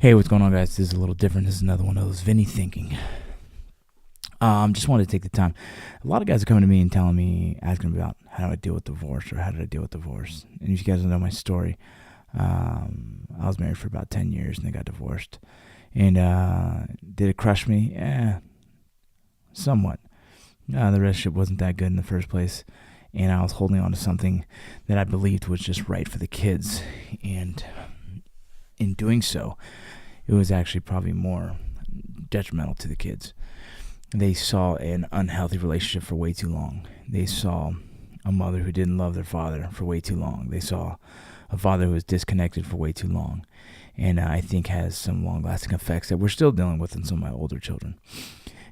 Hey, what's going on, guys? This is a little different. This is another one of those Vinny thinking. Just wanted to take the time. A lot of guys are coming to me and telling me, asking about how do I deal with divorce or how did I deal with divorce. And if you guys don't know my story, I was married for about 10 years and I got divorced. And did it crush me? Yeah, somewhat. The relationship wasn't that good in the first place. And I was holding on to something that I believed was just right for the kids. And in doing so, it was actually probably more detrimental to the kids. They saw an unhealthy relationship for way too long. They saw a mother who didn't love their father for way too long. They saw a father who was disconnected for way too long. And I think has some long-lasting effects that we're still dealing with in some of my older children.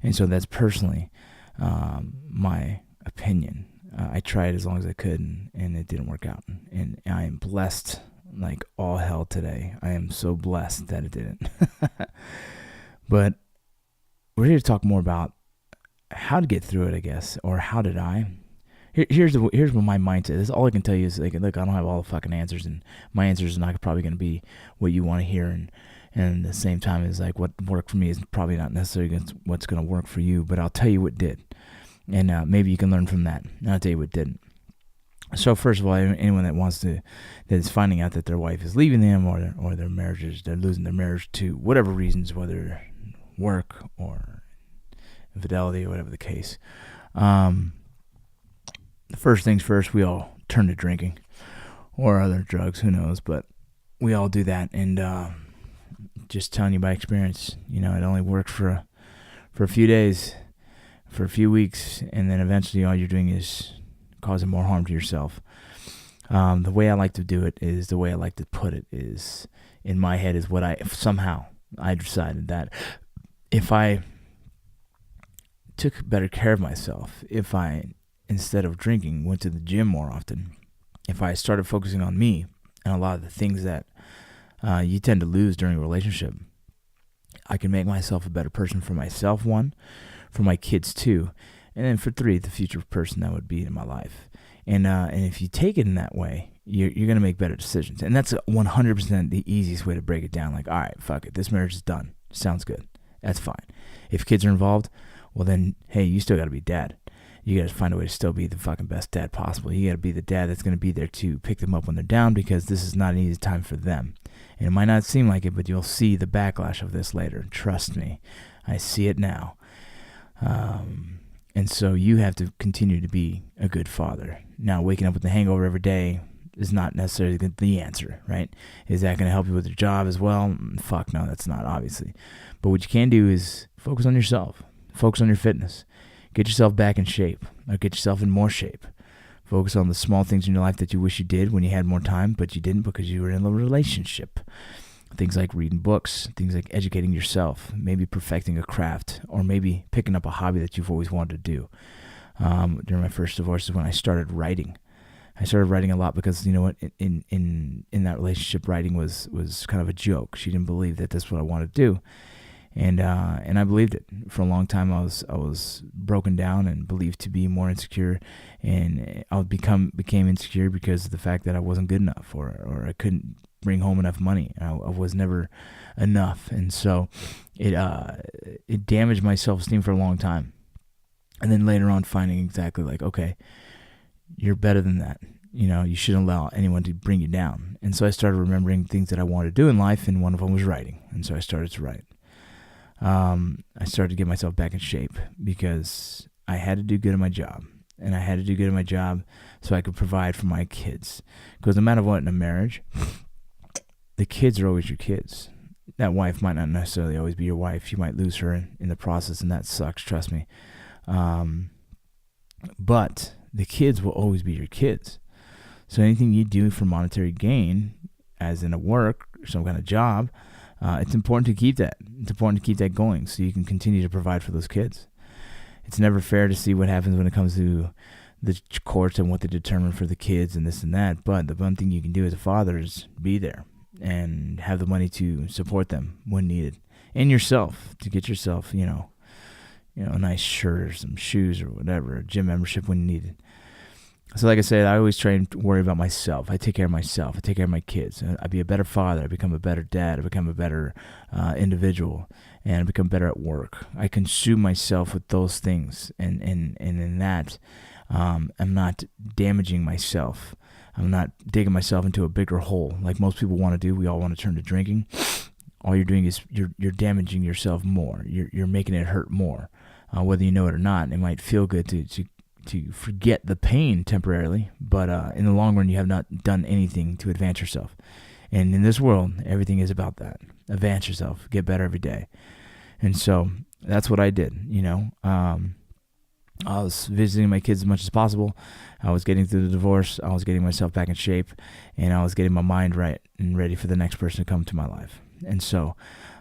And so that's personally my opinion. I tried as long as I could, and it didn't work out. And I am blessed like all hell today. I am so blessed that it didn't. But we're here to talk more about how to get through it, I guess, or how did I. Here's what my mindset is. All I can tell you is, like, look, I don't have all the fucking answers, and my answers are not probably going to be what you want to hear, and at the same time, is like what worked for me is probably not necessarily what's going to work for you. But I'll tell you what did, and maybe you can learn from that. And I'll tell you what didn't. So first of all, anyone that is finding out that their wife is leaving them, or their marriages, they're losing their marriage to whatever reasons, whether work or infidelity or whatever the case. First things first, we all turn to drinking or other drugs, who knows, but we all do that. And just telling you by experience, it only worked for a few days, for a few weeks, and then eventually all you're doing is causing more harm to yourself. The way I like to do it is, the way I like to put it is, in my head, is what I decided that if I took better care of myself, if I, instead of drinking, went to the gym more often, if I started focusing on me and a lot of the things that you tend to lose during a relationship, I can make myself a better person for myself, one, for my kids, two, and then for three, the future person that would be in my life. And if you take it in that way, you're going to make better decisions. And that's 100% the easiest way to break it down. Like, all right, fuck it, this marriage is done. Sounds good. That's fine. If kids are involved, well then, hey, you still got to be dad. You got to find a way to still be the fucking best dad possible. You got to be the dad that's going to be there to pick them up when they're down, because this is not an easy time for them. And it might not seem like it, but you'll see the backlash of this later. Trust me. I see it now. And so you have to continue to be a good father. Now, waking up with a hangover every day is not necessarily the answer, right? Is that going to help you with your job as well? Fuck no, that's not, obviously. But what you can do is focus on yourself. Focus on your fitness. Get yourself back in shape, or get yourself in more shape. Focus on the small things in your life that you wish you did when you had more time, but you didn't because you were in a relationship. Things like reading books, things like educating yourself, maybe perfecting a craft, or maybe picking up a hobby that you've always wanted to do. During my first divorce is when I started writing. I started writing a lot because, you know what, in that relationship, writing was kind of a joke. She didn't believe that that's what I wanted to do. And I believed it. For a long time, I was broken down and believed to be more insecure, and I became insecure because of the fact that I wasn't good enough, or I couldn't bring home enough money. I was never enough, and so it damaged my self-esteem for a long time. And then later on, finding exactly like, okay, you're better than that. You shouldn't allow anyone to bring you down. And so I started remembering things that I wanted to do in life, and one of them was writing. And so I started to write. I started to get myself back in shape because I had to do good at my job. And I had to do good at my job so I could provide for my kids. Because no matter what in a marriage, the kids are always your kids. That wife might not necessarily always be your wife. You might lose her in the process, and that sucks, trust me. But the kids will always be your kids. So anything you do for monetary gain, as in a work or some kind of job, it's important to keep that. It's important to keep that going so you can continue to provide for those kids. It's never fair to see what happens when it comes to the courts and what they determine for the kids and this and that. But the one thing you can do as a father is be there and have the money to support them when needed. And yourself, to get yourself, a nice shirt or some shoes or whatever, a gym membership when needed. So like I said, I always try and worry about myself. I take care of myself. I take care of my kids. I be a better father. I become a better dad. I become a better individual, and I become better at work. I consume myself with those things, and in that, I'm not damaging myself. I'm not digging myself into a bigger hole like most people want to do. We all want to turn to drinking. All you're doing is you're damaging yourself more. You're making it hurt more, whether you know it or not. It might feel good to forget the pain temporarily, but in the long run, you have not done anything to advance yourself. And in this world, everything is about that. Advance yourself, get better every day. And so that's what I did. I was visiting my kids as much as possible. I was getting through the divorce. I was getting myself back in shape, and I was getting my mind right and ready for the next person to come to my life. And so,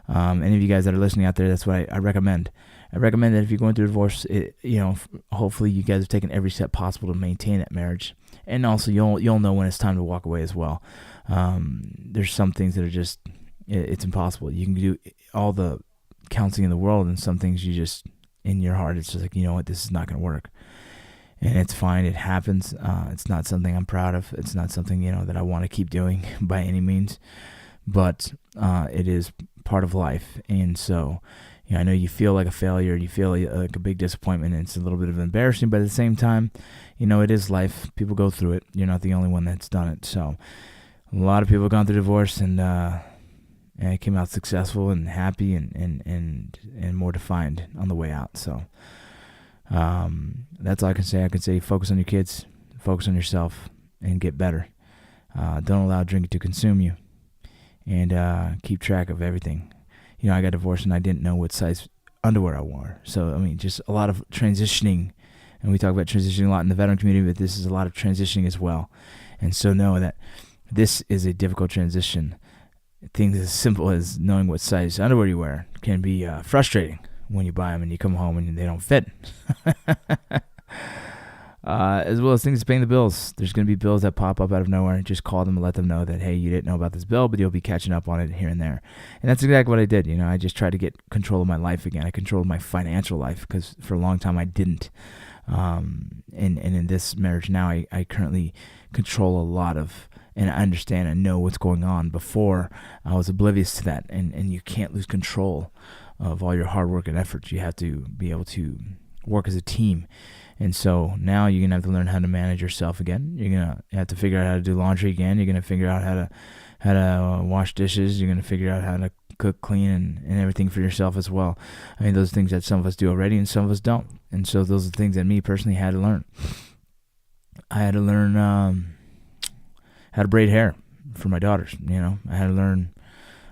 any of you guys that are listening out there, that's what I recommend. I recommend that if you're going through a divorce, hopefully you guys have taken every step possible to maintain that marriage, and also you'll know when it's time to walk away as well. There's some things that are just it's impossible. You can do all the counseling in the world, and some things you just in your heart it's just like, you know what, this is not going to work, and it's fine. It happens. It's not something I'm proud of. It's not something that I want to keep doing by any means, but it is part of life, and so. I know you feel like a failure, you feel like a big disappointment, and it's a little bit of embarrassing, but at the same time, it is life. People go through it. You're not the only one that's done it. So a lot of people have gone through divorce, and it came out successful and happy and more defined on the way out. So that's all I can say. I can say focus on your kids, focus on yourself, and get better. Don't allow drinking to consume you, and keep track of everything. I got divorced and I didn't know what size underwear I wore. So, just a lot of transitioning. And we talk about transitioning a lot in the veteran community, but this is a lot of transitioning as well. And so know that this is a difficult transition. Things as simple as knowing what size underwear you wear can be frustrating when you buy them and you come home and they don't fit. As well as things paying the bills. There's going to be bills that pop up out of nowhere. Just call them and let them know that, hey, you didn't know about this bill, but you'll be catching up on it here and there. And that's exactly what I did. I just tried to get control of my life again. I controlled my financial life because for a long time I didn't. And in this marriage now, I currently control a lot of, and I understand and know what's going on. Before, I was oblivious to that. And you can't lose control of all your hard work and efforts. You have to be able to work as a team. And so now you're going to have to learn how to manage yourself again. You're going to have to figure out how to do laundry again. You're going to figure out how to wash dishes. You're going to figure out how to cook, clean, and everything for yourself as well. Those are things that some of us do already and some of us don't. And so those are things that me personally had to learn. I had to learn how to braid hair for my daughters. I had to learn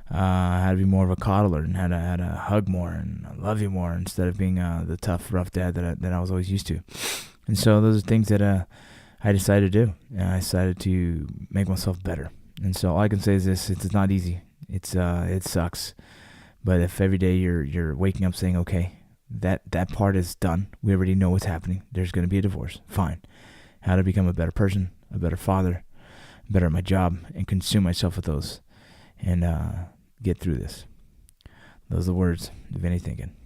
how to be more of a coddler and how to hug more and love you more instead of being the tough, rough dad that I was always used to. And so those are things that I decided to do. And I decided to make myself better. And so all I can say is this: it's not easy. It sucks. But if every day you're waking up saying, okay, that part is done. We already know what's happening. There's going to be a divorce. Fine. How to become a better person, a better father, better at my job, and consume myself with those. And get through this. Those are the words of Vinny thinking.